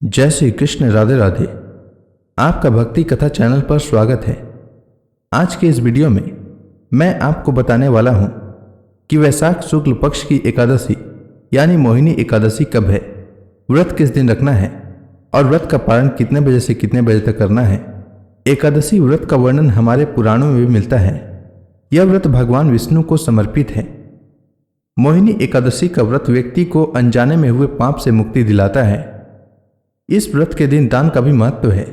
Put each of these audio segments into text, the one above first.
जय श्री कृष्ण, राधे राधे। आपका भक्ति कथा चैनल पर स्वागत है। आज के इस वीडियो में मैं आपको बताने वाला हूं कि वैशाख शुक्ल पक्ष की एकादशी यानी मोहिनी एकादशी कब है, व्रत किस दिन रखना है और व्रत का पारण कितने बजे से कितने बजे तक करना है। एकादशी व्रत का वर्णन हमारे पुराणों में भी मिलता है। यह व्रत भगवान विष्णु को समर्पित है। मोहिनी एकादशी का व्रत व्यक्ति को अनजाने में हुए पाप से मुक्ति दिलाता है। इस व्रत के दिन दान का भी महत्व है।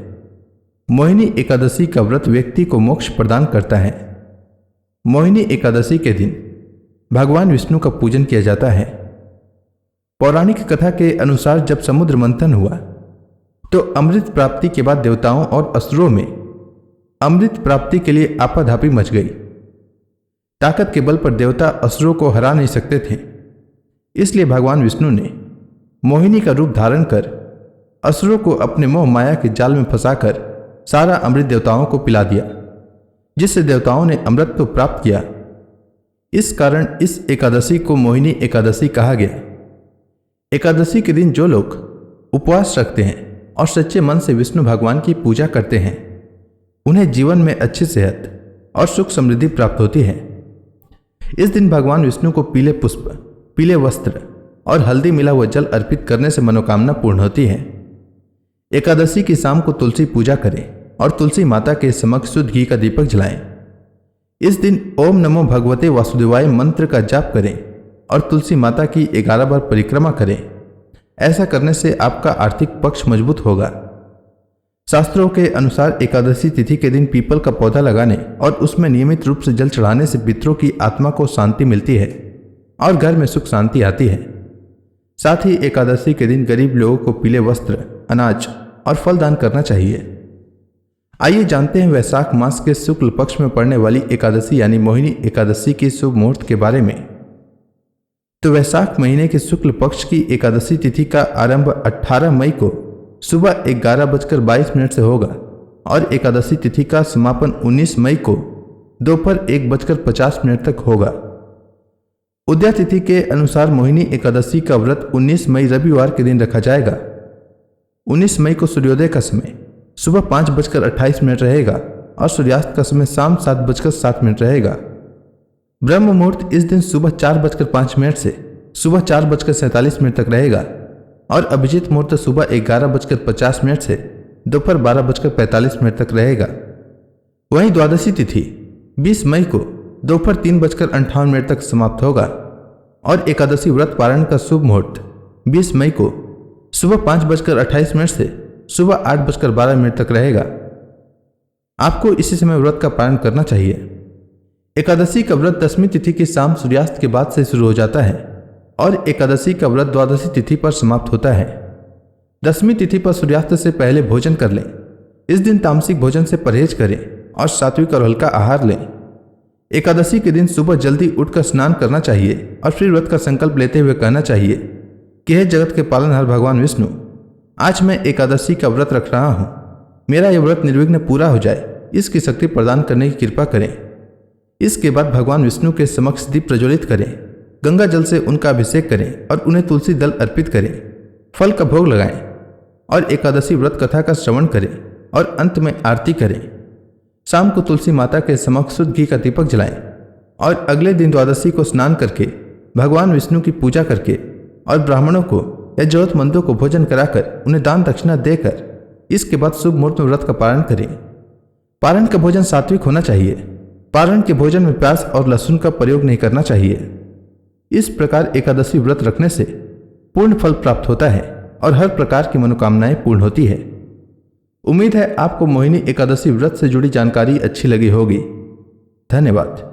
मोहिनी एकादशी का व्रत व्यक्ति को मोक्ष प्रदान करता है। मोहिनी एकादशी के दिन भगवान विष्णु का पूजन किया जाता है। पौराणिक कथा के अनुसार जब समुद्र मंथन हुआ तो अमृत प्राप्ति के बाद देवताओं और असुरों में अमृत प्राप्ति के लिए आपाधापी मच गई। ताकत के बल पर देवता असुरों को हरा नहीं सकते थे, इसलिए भगवान विष्णु ने मोहिनी का रूप धारण कर असुरों को अपने मोह माया के जाल में फंसाकर सारा अमृत देवताओं को पिला दिया, जिससे देवताओं ने अमृत को प्राप्त किया। इस कारण इस एकादशी को मोहिनी एकादशी कहा गया। एकादशी के दिन जो लोग उपवास रखते हैं और सच्चे मन से विष्णु भगवान की पूजा करते हैं, उन्हें जीवन में अच्छी सेहत और सुख समृद्धि प्राप्त होती है। इस दिन भगवान विष्णु को पीले पुष्प, पीले वस्त्र और हल्दी मिला हुआ जल अर्पित करने से मनोकामना पूर्ण होती है। एकादशी की शाम को तुलसी पूजा करें और तुलसी माता के समक्ष शुद्ध घी का दीपक जलाएं। इस दिन ओम नमो भगवते वासुदेवाय मंत्र का जाप करें और तुलसी माता की 11 बार परिक्रमा करें। ऐसा करने से आपका आर्थिक पक्ष मजबूत होगा। शास्त्रों के अनुसार एकादशी तिथि के दिन पीपल का पौधा लगाने और उसमें नियमित रूप से जल चढ़ाने से पितरों की आत्मा को शांति मिलती है और घर में सुख शांति आती है। साथ ही एकादशी के दिन गरीब लोगों को पीले वस्त्र, अनाज और फल दान करना चाहिए। आइए जानते हैं वैशाख मास के शुक्ल पक्ष में पड़ने वाली एकादशी यानी मोहिनी एकादशी की शुभ मुहूर्त के बारे में। तो वैशाख महीने के शुक्ल पक्ष की एकादशी तिथि का आरंभ 18 मई को सुबह 11:22 से होगा और एकादशी तिथि का समापन 19 मई को दोपहर 1:50 तक होगा। उदया तिथि के अनुसार मोहिनी एकादशी का व्रत 19 मई रविवार के दिन रखा जाएगा। 19 मई को सूर्योदय का समय सुबह 5:28 रहेगा और सूर्यास्त का समय शाम 7:07 रहेगा। ब्रह्म मुहूर्त इस दिन सुबह 4:05 से सुबह 4:47 तक रहेगा और अभिजीत मुहूर्त सुबह 11:50 से दोपहर 12:45 तक रहेगा। वहीं द्वादशी तिथि 20 मई को दोपहर 3:58 तक समाप्त होगा और एकादशी व्रत पारण का शुभ मुहूर्त 20 मई को सुबह 5:28 से सुबह 8:12 तक रहेगा। आपको इसी समय व्रत का पारण करना चाहिए। एकादशी का व्रत दशमी तिथि की शाम सूर्यास्त के बाद से शुरू हो जाता है और एकादशी का व्रत द्वादशी तिथि पर समाप्त होता है। दशमी तिथि पर सूर्यास्त से पहले भोजन कर लें। इस दिन तामसिक भोजन से परहेज करें और सात्विक और हल्का आहार लें। एकादशी के दिन सुबह जल्दी उठकर स्नान करना चाहिए और फिर व्रत का संकल्प लेते हुए कहना चाहिए कि हे जगत के पालनहार भगवान विष्णु, आज मैं एकादशी का व्रत रख रहा हूँ। मेरा यह व्रत निर्विघ्न पूरा हो जाए, इसकी शक्ति प्रदान करने की कृपा करें। इसके बाद भगवान विष्णु के समक्ष दीप प्रज्वलित करें, गंगा जल से उनका अभिषेक करें और उन्हें तुलसी दल अर्पित करें, फल का भोग लगाएं और एकादशी व्रत कथा का श्रवण करें और अंत में आरती करें। शाम को तुलसी माता के समक्ष शुद्ध घी का दीपक जलाएं और अगले दिन द्वादशी को स्नान करके भगवान विष्णु की पूजा करके और ब्राह्मणों को या जरूरतमंदों को भोजन कराकर उन्हें दान दक्षिणा देकर इसके बाद शुभ मुहूर्त में व्रत का पारण करें। पारण का भोजन सात्विक होना चाहिए। पारण के भोजन में प्याज और लहसुन का प्रयोग नहीं करना चाहिए। इस प्रकार एकादशी व्रत रखने से पूर्ण फल प्राप्त होता है और हर प्रकार की मनोकामनाएं पूर्ण होती है। उम्मीद है आपको मोहिनी एकादशी व्रत से जुड़ी जानकारी अच्छी लगी होगी। धन्यवाद।